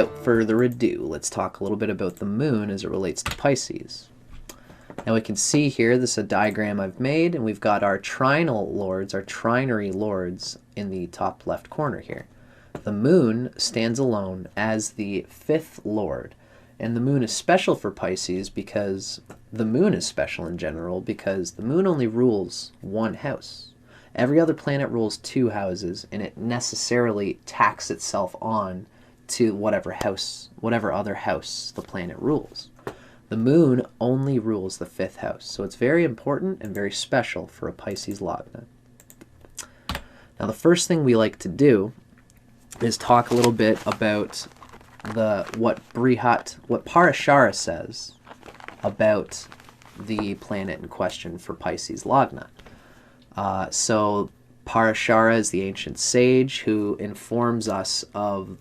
without further ado, let's talk a little bit about the moon as it relates to Pisces. Now we can see here, this is a diagram I've made, and we've got our trinal lords, our trinary lords in the top left corner here. The moon stands alone as the fifth lord, and the moon is special for Pisces because the moon is special in general because the moon only rules one house. Every other planet rules two houses, and it necessarily tacks itself on to whatever other house the planet rules. The moon only rules the fifth house, so it's very important and very special for a Pisces lagna. Now, the first thing we like to do is talk a little bit about what Parashara says about the planet in question for Pisces lagna. So Parashara is the ancient sage who informs us of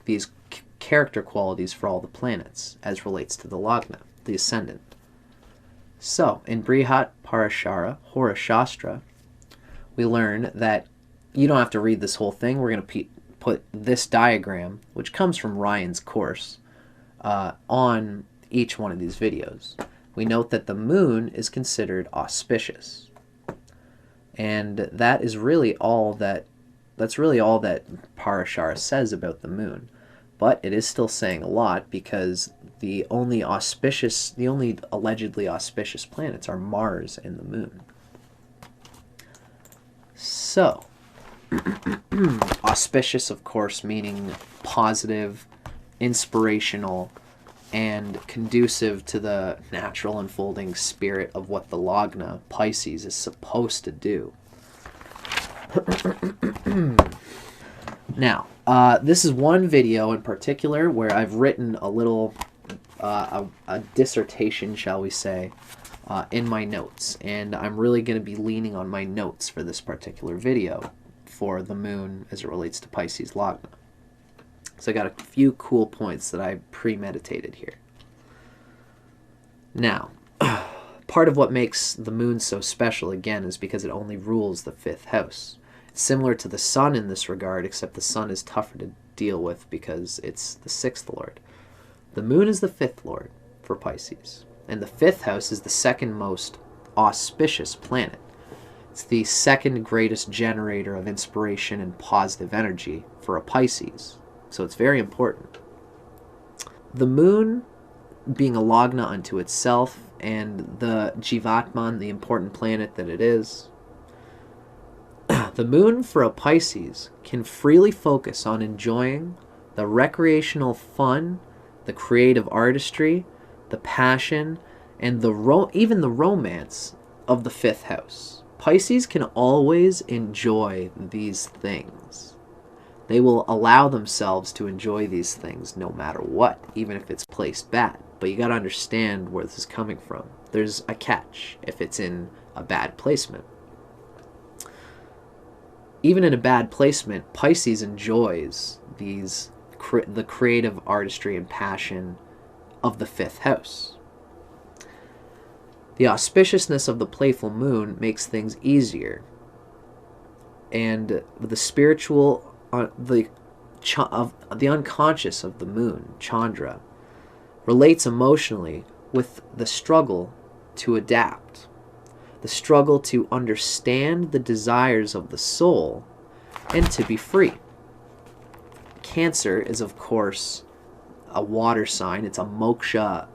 these character qualities for all the planets as relates to the lagna, the ascendant. So in Brihat Parashara, Hora Shastra, we learn that you don't have to read this whole thing. We're going to put this diagram, which comes from Ryan's course, on each one of these videos. We note that the moon is considered auspicious. And that's really all that Parashara says about the moon. But it is still saying a lot because the only allegedly auspicious planets are Mars and the moon. So, auspicious, of course, meaning positive, inspirational, and conducive to the natural unfolding spirit of what the lagna, Pisces, is supposed to do. Now, this is one video in particular where I've written a little, a dissertation, shall we say, in my notes. And I'm really going to be leaning on my notes for this particular video for the moon as it relates to Pisces lagna. So I got a few cool points that I premeditated here. Now, part of what makes the moon so special, again, is because it only rules the fifth house. It's similar to the sun in this regard, except the sun is tougher to deal with because it's the sixth lord. The moon is the fifth lord for Pisces, and the fifth house is the second most auspicious planet. It's the second greatest generator of inspiration and positive energy for a Pisces. So it's very important. The moon being a lagna unto itself, and the Jivatman, the important planet that it is, the moon for a Pisces can freely focus on enjoying the recreational fun, the creative artistry, the passion, and even the romance of the fifth house. Pisces can always enjoy these things. They will allow themselves to enjoy these things no matter what, even if it's placed bad. But you got to understand where this is coming from. There's a catch if it's in a bad placement. Even in a bad placement, Pisces enjoys the creative artistry and passion of the fifth house. The auspiciousness of the playful moon makes things easier, and the spiritual the unconscious of the moon, Chandra, relates emotionally with the struggle to adapt, the struggle to understand the desires of the soul, and to be free. Cancer is, of course, a water sign. It's a moksha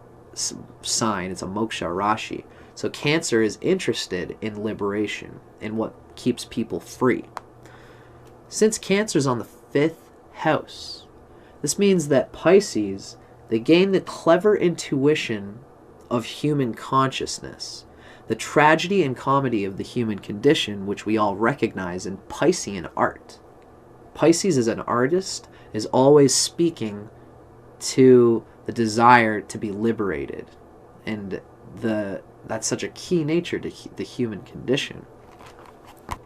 sign. It's a moksha rashi. So Cancer is interested in liberation, in what keeps people free. Since Cancer's on the fifth house, this means that Pisces, they gain the clever intuition of human consciousness, the tragedy and comedy of the human condition, which we all recognize in Piscean art. Pisces as an artist is always speaking to the desire to be liberated, and that's such a key nature to the human condition.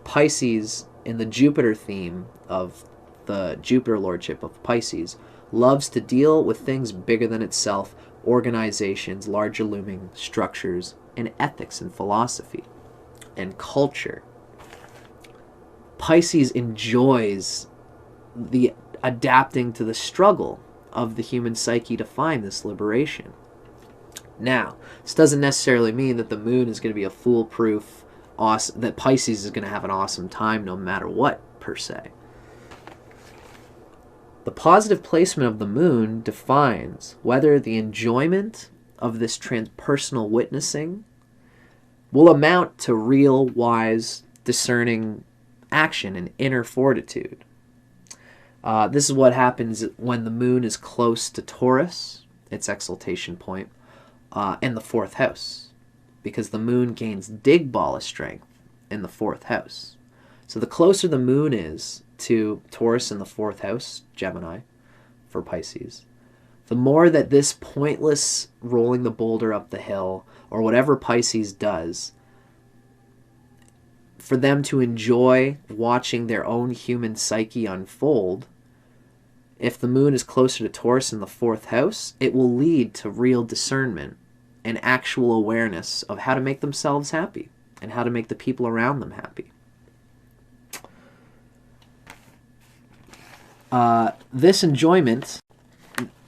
Pisces, in the Jupiter theme of the Jupiter lordship of Pisces, loves to deal with things bigger than itself, organizations, larger looming structures, and ethics and philosophy and culture. Pisces enjoys the adapting to the struggle of the human psyche to find this liberation. Now, this doesn't necessarily mean that the moon is going to be a foolproof, awesome, that Pisces is going to have an awesome time no matter what, per se. The positive placement of the moon defines whether the enjoyment of this transpersonal witnessing will amount to real, wise, discerning action and inner fortitude. This is what happens when the moon is close to Taurus, its exaltation point, in the 4th house, because the moon gains Digbala strength in the 4th house. So the closer the moon is to Taurus in the 4th house, Gemini, for Pisces, the more that this pointless rolling the boulder up the hill, or whatever Pisces does, for them to enjoy watching their own human psyche unfold, if the moon is closer to Taurus in the 4th house, it will lead to real discernment and actual awareness of how to make themselves happy and how to make the people around them happy. This enjoyment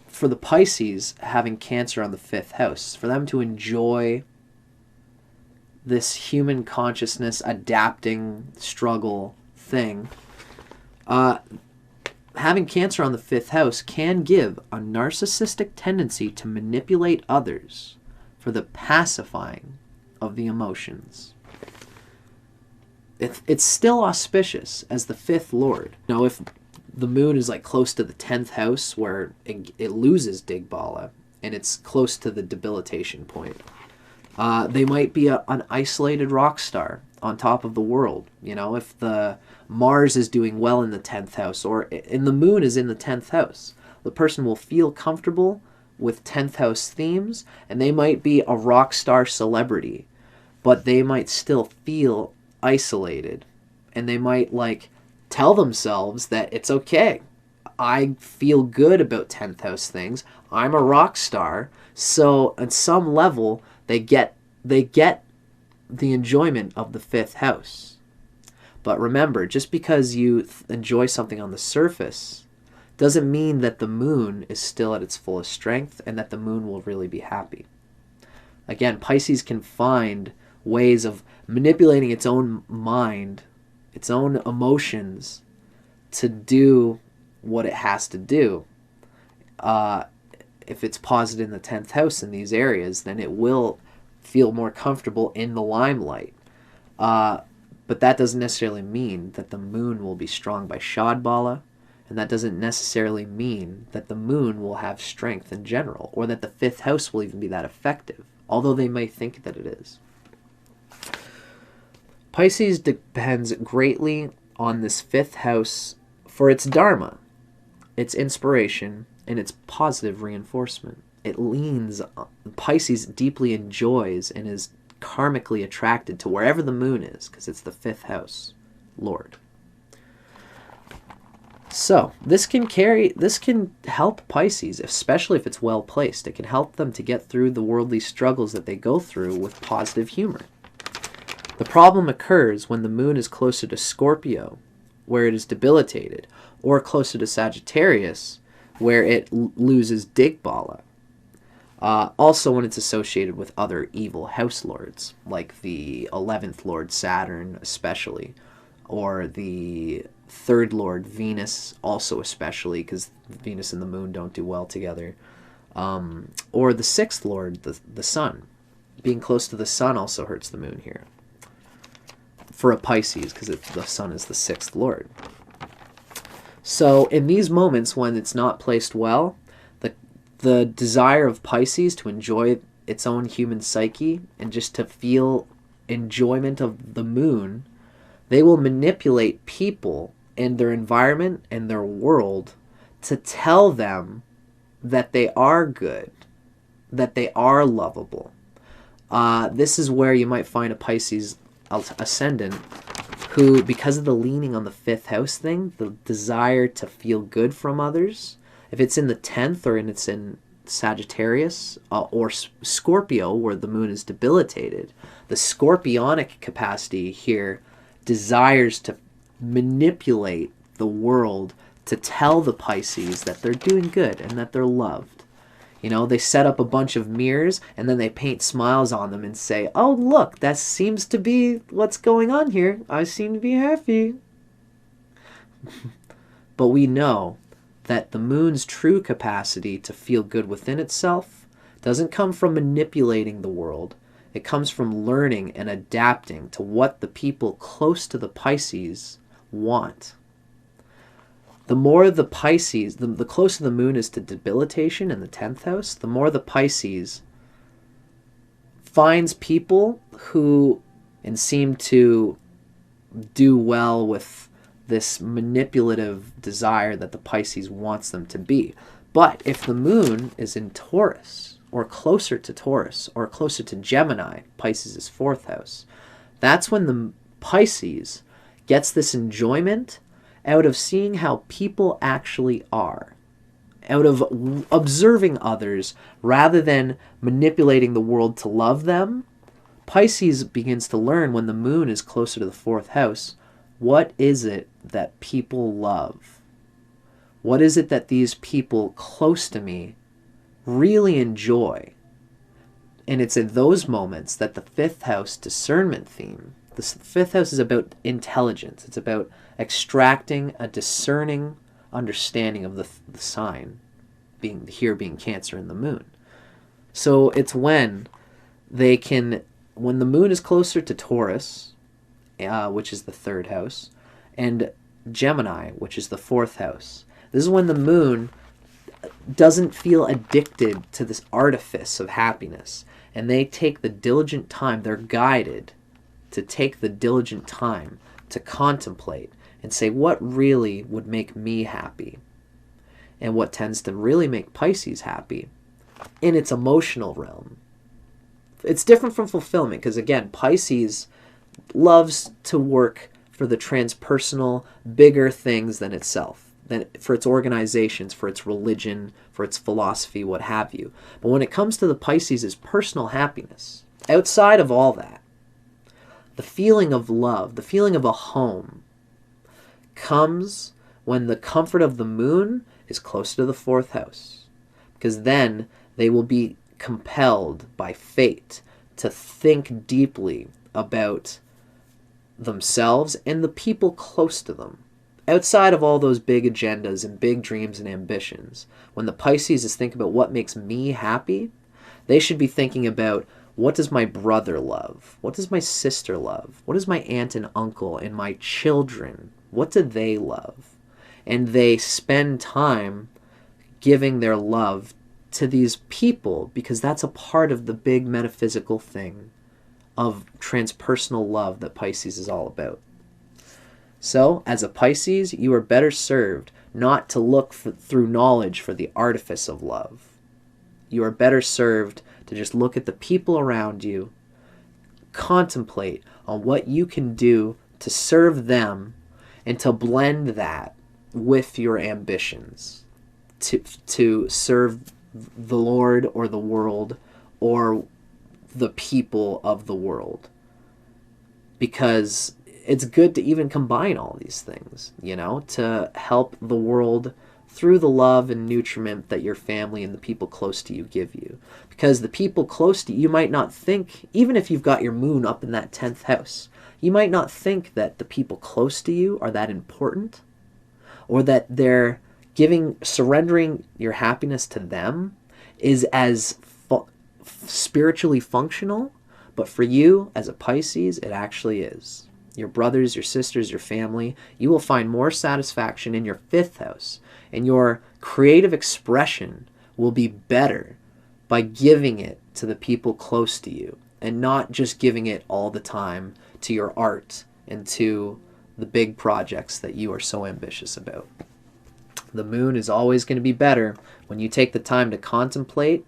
for the Pisces having Cancer on the 5th house, for them to enjoy this human consciousness adapting struggle thing, having Cancer on the 5th house can give a narcissistic tendency to manipulate others for the pacifying of the emotions. It's still auspicious as the 5th lord. Now, if the moon is like close to the 10th house where it loses Digbala and it's close to the debilitation point, they might be an isolated rock star on top of the world. You know, if the Mars is doing well in the 10th house, or in the moon is in the 10th house, the person will feel comfortable with 10th house themes, and they might be a rock star celebrity, but they might still feel isolated, and they might like tell themselves that it's okay. I feel good about 10th house things. I'm a rock star. So at some level, they get the enjoyment of the 5th house. But remember, just because you enjoy something on the surface doesn't mean that the moon is still at its fullest strength and that the moon will really be happy. Again, Pisces can find ways of manipulating its own mind, its own emotions, to do what it has to do. If it's posited in the 10th house in these areas, then it will feel more comfortable in the limelight. But that doesn't necessarily mean that the moon will be strong by Shadbala, and that doesn't necessarily mean that the moon will have strength in general, or that the 5th house will even be that effective, although they may think that it is. Pisces depends greatly on this 5th house for its dharma, its inspiration, and its positive reinforcement. Pisces deeply enjoys and is karmically attracted to wherever the moon is, because it's the 5th house lord. So this can help Pisces, especially if it's well placed. It can help them to get through the worldly struggles that they go through with positive humor. The problem occurs when the moon is closer to Scorpio, where it is debilitated, or closer to Sagittarius, where it loses Digbala. Also when it's associated with other evil house lords, like the 11th lord Saturn especially, or the 3rd lord Venus also especially, because Venus and the moon don't do well together, or the 6th lord, the sun. Being close to the sun also hurts the moon here for a Pisces, because the sun is the 6th lord. So in these moments when it's not placed well, the desire of Pisces to enjoy its own human psyche and just to feel enjoyment of the moon, they will manipulate people and their environment and their world to tell them that they are good, that they are lovable. This is where you might find a Pisces ascendant who, because of the leaning on the 5th house thing, the desire to feel good from others, if it's in the 10th or it's in Sagittarius or Scorpio where the moon is debilitated, the scorpionic capacity here desires to manipulate the world to tell the Pisces that they're doing good and that they're loved. You know, they set up a bunch of mirrors and then they paint smiles on them and say, oh, look, that seems to be what's going on here. I seem to be happy. But we know that the moon's true capacity to feel good within itself doesn't come from manipulating the world. It comes from learning and adapting to what the people close to the Pisces want. The more the Pisces, the closer the moon is to debilitation in the 10th house, the more the Pisces finds people who and seem to do well with this manipulative desire that the Pisces wants them to be. But if the moon is in Taurus, or closer to Taurus, or closer to Gemini, Pisces' 4th house, that's when the Pisces gets this enjoyment out of seeing how people actually are, out of observing others rather than manipulating the world to love them. Pisces begins to learn when the moon is closer to the 4th house, what is it that people love? What is it that these people close to me really enjoy? And it's in those moments that the 5th house discernment theme, the 5th house is about intelligence. It's about extracting a discerning understanding of the sign, being Cancer in the moon. So it's when the moon is closer to Taurus, which is the 3rd house, and Gemini, which is the 4th house. This is when the moon doesn't feel addicted to this artifice of happiness, and they take the diligent time, they're guided to take the diligent time to contemplate and say, what really would make me happy? And what tends to really make Pisces happy in its emotional realm. It's different from fulfillment because, again, Pisces loves to work for the transpersonal, bigger things than itself, than for its organizations, for its religion, for its philosophy, what have you. But when it comes to the Pisces' personal happiness, outside of all that, the feeling of love, the feeling of a home, comes when the comfort of the moon is closer to the 4th house. Because then they will be compelled by fate to think deeply about themselves and the people close to them. Outside of all those big agendas and big dreams and ambitions, when the Pisces is thinking about what makes me happy, they should be thinking about, what does my brother love? What does my sister love? What does my aunt and uncle and my children, what do they love? And they spend time giving their love to these people because that's a part of the big metaphysical thing of transpersonal love that Pisces is all about. So, as a Pisces, you are better served not to look through knowledge for the artifice of love. You are better served to just look at the people around you, contemplate on what you can do to serve them, and to blend that with your ambitions to serve the Lord or the world or the people of the world. Because it's good to even combine all these things, to help the world through the love and nutriment that your family and the people close to you give you. Because the people close to you, you might not think, even if you've got your moon up in that 10th house, you might not think that the people close to you are that important, or that they're surrendering your happiness to them is as spiritually functional. But for you, as a Pisces, it actually is. Your brothers, your sisters, your family, you will find more satisfaction in your 5th house, and your creative expression will be better by giving it to the people close to you, and not just giving it all the time to your art and to the big projects that you are so ambitious about. The moon is always going to be better when you take the time to contemplate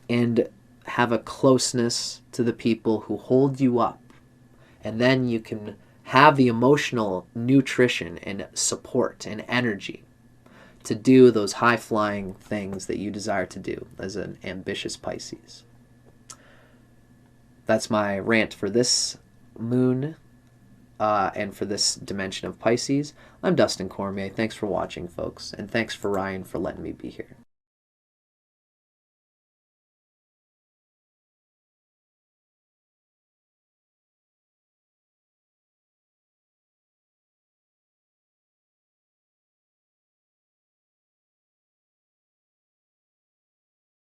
and have a closeness to the people who hold you up. And then you can have the emotional nutrition and support and energy to do those high-flying things that you desire to do as an ambitious Pisces. That's my rant for this moon and for this dimension of Pisces. I'm Dustin Cormier. Thanks for watching, folks, and thanks for Ryan for letting me be here.